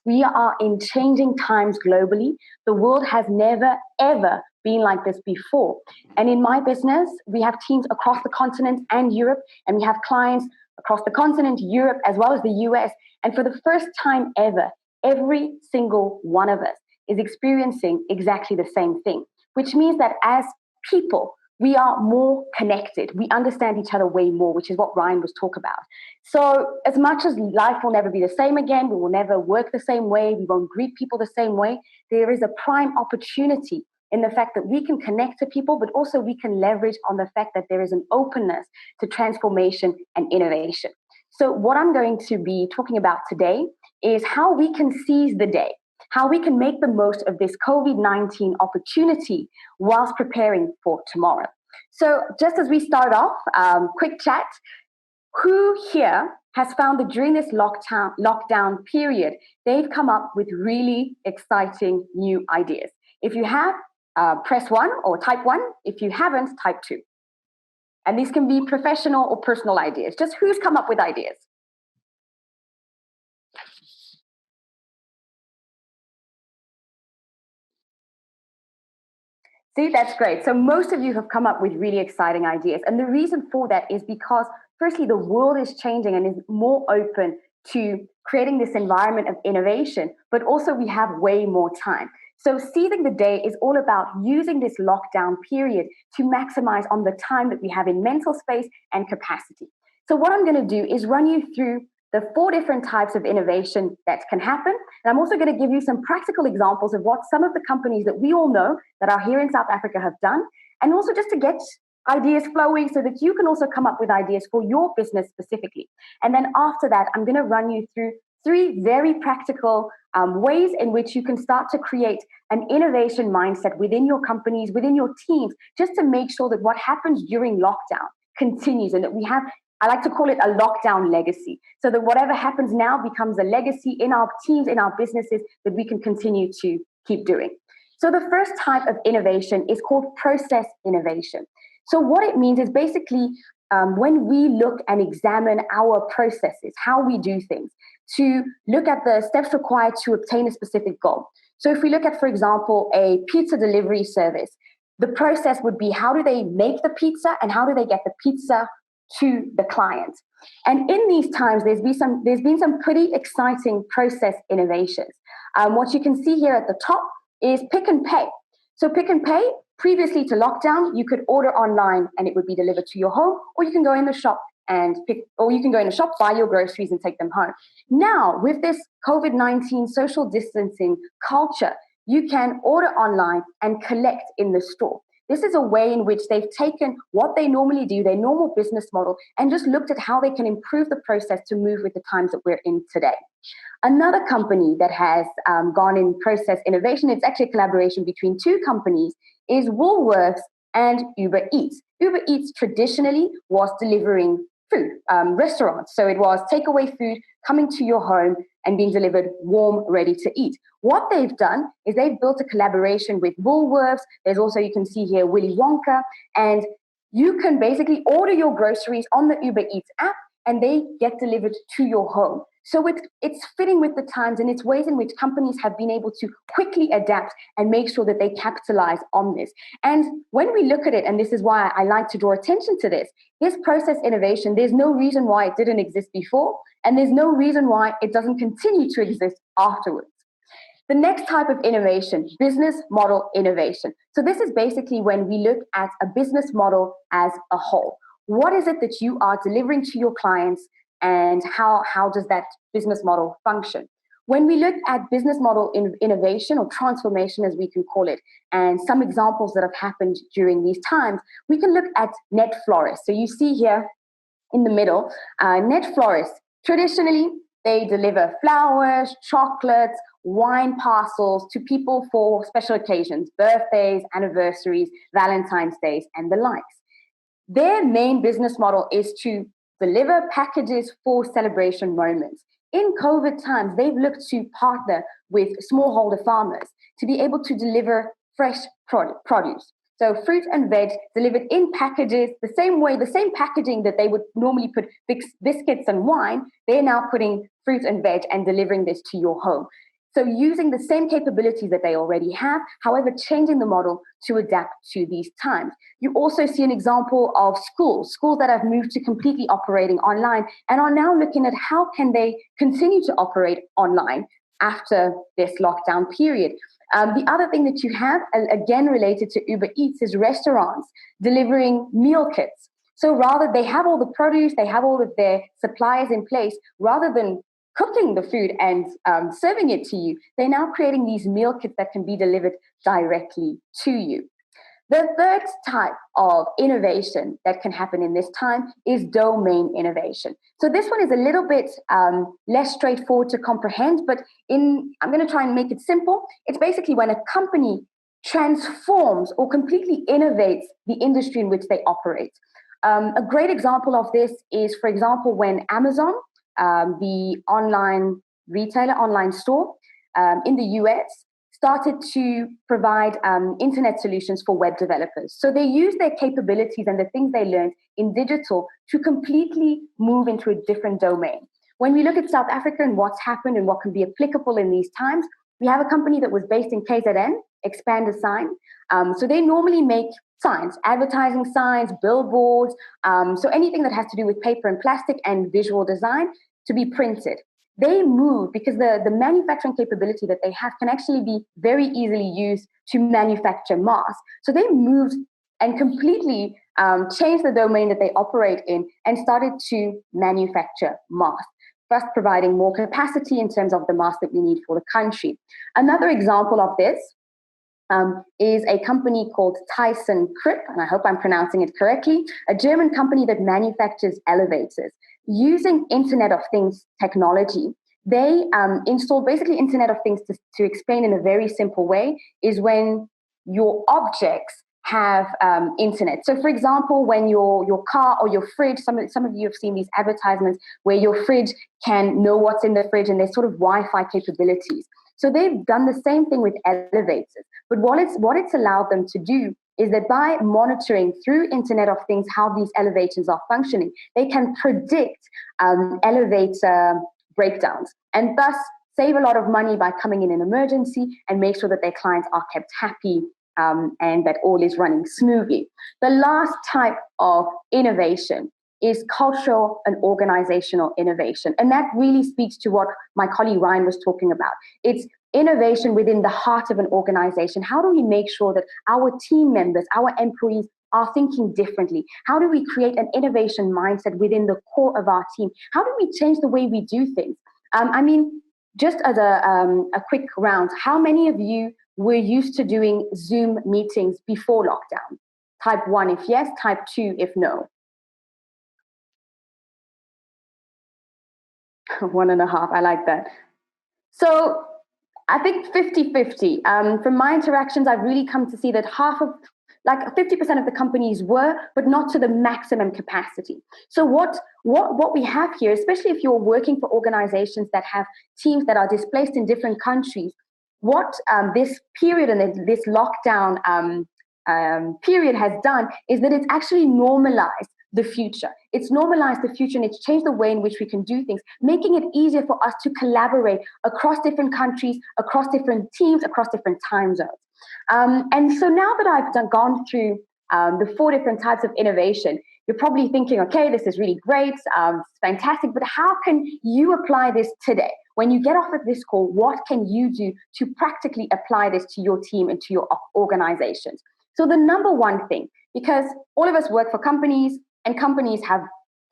We are in changing times globally. The world has never, ever been like this before. And in my business, we have teams across the continent and Europe, and we have clients across the continent, Europe, as well as the US. And for the first time ever, every single one of us is experiencing exactly the same thing, which means that as people, we are more connected. We understand each other way more, which is what Ryan was talking about. So as much as life will never be the same again, we will never work the same way, we won't greet people the same way, there is a prime opportunity in the fact that we can connect to people, but also we can leverage on the fact that there is an openness to transformation and innovation. So what I'm going to be talking about today is how we can seize the day, how we can make the most of this COVID-19 opportunity whilst preparing for tomorrow. So just as we start off, quick chat, who here has found that during this lockdown period, they've come up with really exciting new ideas? If you have, press 1 or type 1. If you haven't, type 2. And these can be professional or personal ideas. Just who's come up with ideas? See, that's great. So most of you have come up with really exciting ideas. And the reason for that is because, firstly, the world is changing and is more open to creating this environment of innovation, but also we have way more time. So seizing the day is all about using this lockdown period to maximize on the time that we have in mental space and capacity. So what I'm going to do is run you through the 4 different types of innovation that can happen. And I'm also going to give you some practical examples of what some of the companies that we all know that are here in South Africa have done, and also just to get ideas flowing so that you can also come up with ideas for your business specifically. And then after that, I'm going to run you through 3 very practical ways in which you can start to create an innovation mindset within your companies, within your teams, just to make sure that what happens during lockdown continues and that we have, I like to call it a lockdown legacy, so that whatever happens now becomes a legacy in our teams, in our businesses, that we can continue to keep doing. So the first type of innovation is called process innovation. So what it means is basically when we look and examine our processes, how we do things, to look at the steps required to obtain a specific goal. So if we look at, for example, a pizza delivery service, the process would be how do they make the pizza and how do they get the pizza to the client. And in these times, there's been some pretty exciting process innovations. What you can see here at the top is Pick and Pay. So Pick and Pay, previously to lockdown, you could order online and it would be delivered to your home, or you can go in the shop buy your groceries and take them home. Now, with this COVID-19 social distancing culture, you can order online and collect in the store. This is a way in which they've taken what they normally do, their normal business model, and just looked at how they can improve the process to move with the times that we're in today. Another company that has gone in process innovation, it's actually a collaboration between 2 companies, is Woolworths and Uber Eats. Uber Eats traditionally was delivering food, restaurants. So it was takeaway food coming to your home and being delivered warm, ready to eat. What they've done is they've built a collaboration with Woolworths. There's also, you can see here, Willy Wonka, and you can basically order your groceries on the Uber Eats app and they get delivered to your home. So it's fitting with the times, and it's ways in which companies have been able to quickly adapt and make sure that they capitalize on this. And when we look at it, and this is why I like to draw attention to this process innovation, there's no reason why it didn't exist before, and there's no reason why it doesn't continue to exist afterwards. The next type of innovation, business model innovation. So this is basically when we look at a business model as a whole. What is it that you are delivering to your clients, and how does that business model function? When we look at business model innovation or transformation, as we can call it, and some examples that have happened during these times, we can look at Net Florist. So you see here in the middle, Net Florist, traditionally, they deliver flowers, chocolates, wine parcels to people for special occasions, birthdays, anniversaries, Valentine's Days, and the likes. Their main business model is to deliver packages for celebration moments. In COVID times, they've looked to partner with smallholder farmers to be able to deliver fresh produce. So fruit and veg delivered in packages, the same packaging that they would normally put biscuits and wine, they're now putting fruit and veg and delivering this to your home. So using the same capabilities that they already have, however, changing the model to adapt to these times. You also see an example of schools that have moved to completely operating online and are now looking at how can they continue to operate online after this lockdown period. The other thing that you have, again related to Uber Eats, is restaurants delivering meal kits. So rather, they have all the produce, they have all of their supplies in place, rather than cooking the food and serving it to you, they're now creating these meal kits that can be delivered directly to you. The third type of innovation that can happen in this time is domain innovation. So this one is a little bit less straightforward to comprehend, but I'm going to try and make it simple. It's basically when a company transforms or completely innovates the industry in which they operate. A great example of this is, for example, when Amazon, the online retailer, online store in the US, started to provide internet solutions for web developers. So they use their capabilities and the things they learned in digital to completely move into a different domain. When we look at South Africa and what's happened and what can be applicable in these times, we have a company that was based in KZN, Expand a Sign. So they normally make signs, advertising signs, billboards, so anything that has to do with paper and plastic and visual design to be printed. They move because the manufacturing capability that they have can actually be very easily used to manufacture masks. So they moved and completely changed the domain that they operate in and started to manufacture masks, thus providing more capacity in terms of the masks that we need for the country. Another example of this is a company called ThyssenKrupp, and I hope I'm pronouncing it correctly, a German company that manufactures elevators. Using Internet of Things technology, they install basically Internet of Things to explain in a very simple way is when your objects have internet. So for example, when your car or your fridge, some of you have seen these advertisements where your fridge can know what's in the fridge and there's sort of Wi-Fi capabilities. So they've done the same thing with elevators. But what it's allowed them to do is that by monitoring through Internet of Things how these elevators are functioning, they can predict elevator breakdowns and thus save a lot of money by coming in an emergency and make sure that their clients are kept happy and that all is running smoothly. The last type of innovation is cultural and organizational innovation. And that really speaks to what my colleague Ryan was talking about. It's innovation within the heart of an organization. How do we make sure that our team members, our employees are thinking differently? How do we create an innovation mindset within the core of our team? How do we change the way we do things? Just as a quick round, how many of you were used to doing Zoom meetings before lockdown? Type 1 if yes, type 2 if no. 1.5, I like that. So I think 50-50. From my interactions, I've really come to see that 50% of the companies were, but not to the maximum capacity. So what we have here, especially if you're working for organizations that have teams that are displaced in different countries, what this period and this lockdown period has done is that it's actually normalized the future. It's normalized the future and it's changed the way in which we can do things, making it easier for us to collaborate across different countries, across different teams, across different time zones. And so now that I've gone through the 4 different types of innovation, you're probably thinking, okay, this is really great, it's fantastic, but how can you apply this today? When you get off of this call, what can you do to practically apply this to your team and to your organizations? So the number one thing, because all of us work for companies and companies have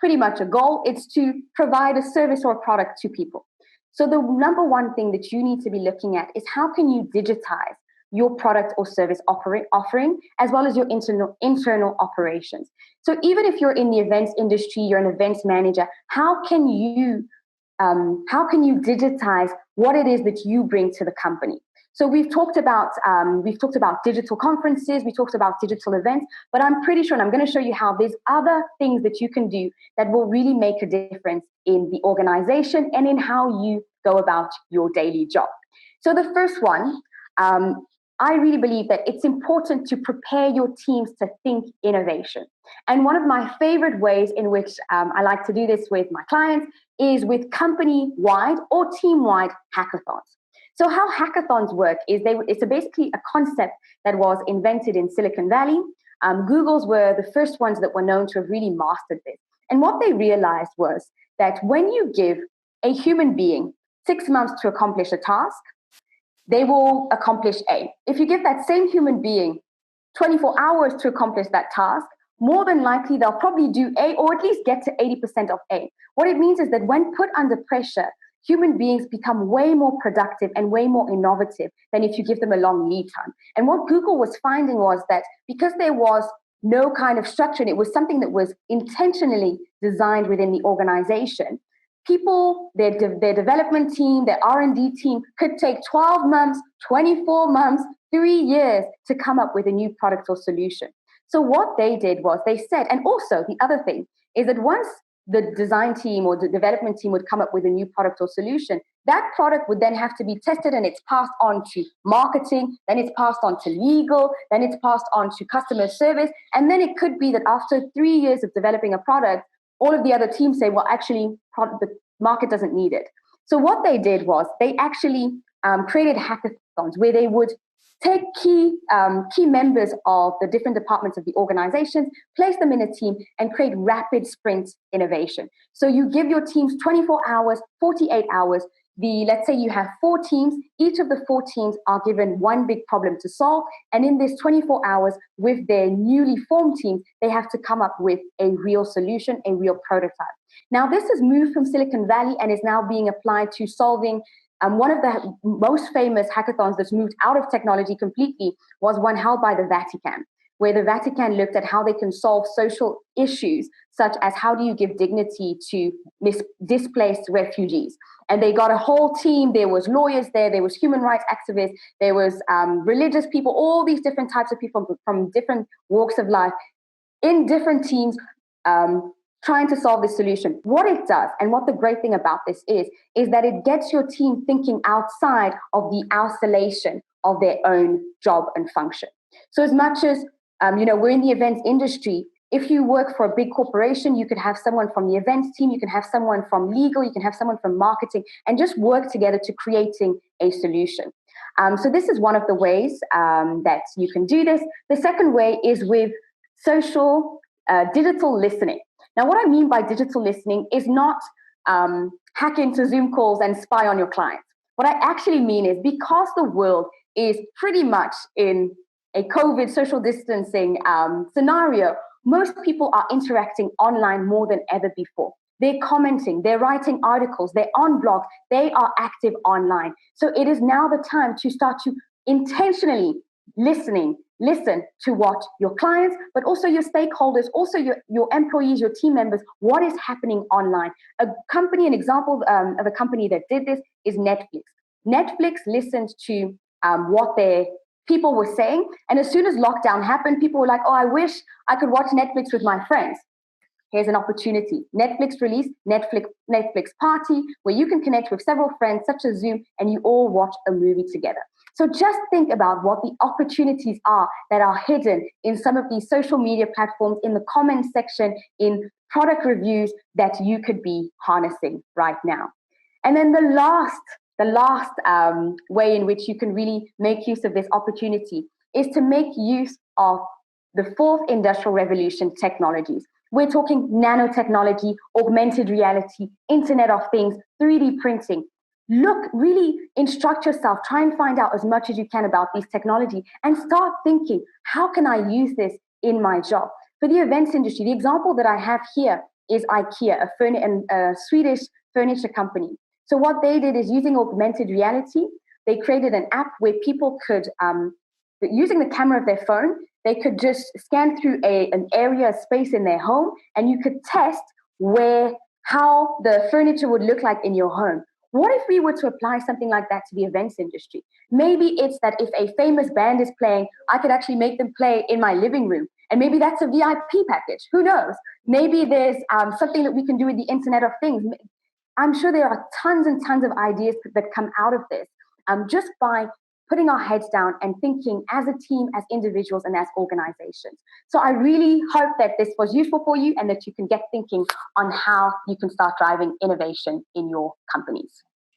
pretty much a goal, it's to provide a service or a product to people. So the number one thing that you need to be looking at is how can you digitize your product or service offering, as well as your internal operations. So even if you're in the events industry, you're an events manager, how can you digitize what it is that you bring to the company? So we've talked about digital conferences, we talked about digital events, but I'm pretty sure, and I'm going to show you how there's other things that you can do that will really make a difference in the organization and in how you go about your daily job. So the first one, I really believe that it's important to prepare your teams to think innovation. And one of my favorite ways in which I like to do this with my clients is with company-wide or team-wide hackathons. So how hackathons work is it's basically a concept that was invented in Silicon Valley. Google's were the first ones that were known to have really mastered this. And what they realized was that when you give a human being 6 months to accomplish a task, they will accomplish A. If you give that same human being 24 hours to accomplish that task, more than likely they'll probably do A, or at least get to 80% of A. What it means is that when put under pressure, human beings become way more productive and way more innovative than if you give them a long lead time. And what Google was finding was that because there was no kind of structure, and it was something that was intentionally designed within the organization, people, their development team, their R&D team could take 12 months, 24 months, 3 years to come up with a new product or solution. So what they did was they said, and also the other thing is that once the design team or the development team would come up with a new product or solution, that product would then have to be tested, and it's passed on to marketing, then it's passed on to legal, then it's passed on to customer service. And then it could be that after 3 years of developing a product, all of the other teams say, well, actually, the market doesn't need it. So what they did was they actually created hackathons where they would take key members of the different departments of the organizations, place them in a team, and create rapid sprint innovation. So you give your teams 24 hours, 48 hours. Let's say you have 4 teams. Each of the 4 teams are given one big problem to solve. And in this 24 hours with their newly formed teams, they have to come up with a real solution, a real prototype. Now, this has moved from Silicon Valley and is now being applied to solving one of the most famous hackathons that's moved out of technology completely was one held by the Vatican, where the Vatican looked at how they can solve social issues, such as how do you give dignity to displaced refugees. And they got a whole team. There was lawyers there was human rights activists, there was religious people, all these different types of people from different walks of life in different teams, trying to solve this solution. What it does, and what the great thing about this is that it gets your team thinking outside of the isolation of their own job and function. So as much as, we're in the events industry, if you work for a big corporation, you could have someone from the events team, you can have someone from legal, you can have someone from marketing, and just work together to creating a solution. So this is one of the ways that you can do this. The second way is with social digital listening. Now, what I mean by digital listening is not hack into Zoom calls and spy on your clients. What I actually mean is because the world is pretty much in a COVID social distancing scenario, most people are interacting online more than ever before. They're commenting, they're writing articles, they're on blogs, they are active online. So it is now the time to start to intentionally listen to what your clients, but also your stakeholders, also your employees, your team members, what is happening online. An example of a company that did this is Netflix. Netflix listened to what their people were saying. And as soon as lockdown happened, people were like, oh, I wish I could watch Netflix with my friends. Here's an opportunity. Netflix released Netflix Party, where you can connect with several friends, such as Zoom, and you all watch a movie together. So just think about what the opportunities are that are hidden in some of these social media platforms, in the comment section, in product reviews that you could be harnessing right now. And then the last way in which you can really make use of this opportunity is to make use of the fourth industrial revolution technologies. We're talking nanotechnology, augmented reality, Internet of Things, 3D printing. Look, really instruct yourself, try and find out as much as you can about these technology and start thinking, how can I use this in my job? For the events industry, the example that I have here is IKEA, a Swedish furniture company. So what they did is using augmented reality, they created an app where people could, using the camera of their phone, they could just scan through an area, a space in their home, and you could test how the furniture would look like in your home. What if we were to apply something like that to the events industry? Maybe it's that if a famous band is playing, I could actually make them play in my living room. And maybe that's a VIP package. Who knows? Maybe there's something that we can do with the Internet of Things. I'm sure there are tons and tons of ideas that come out of this just by putting our heads down and thinking as a team, as individuals, and as organizations. So I really hope that this was useful for you and that you can get thinking on how you can start driving innovation in your companies.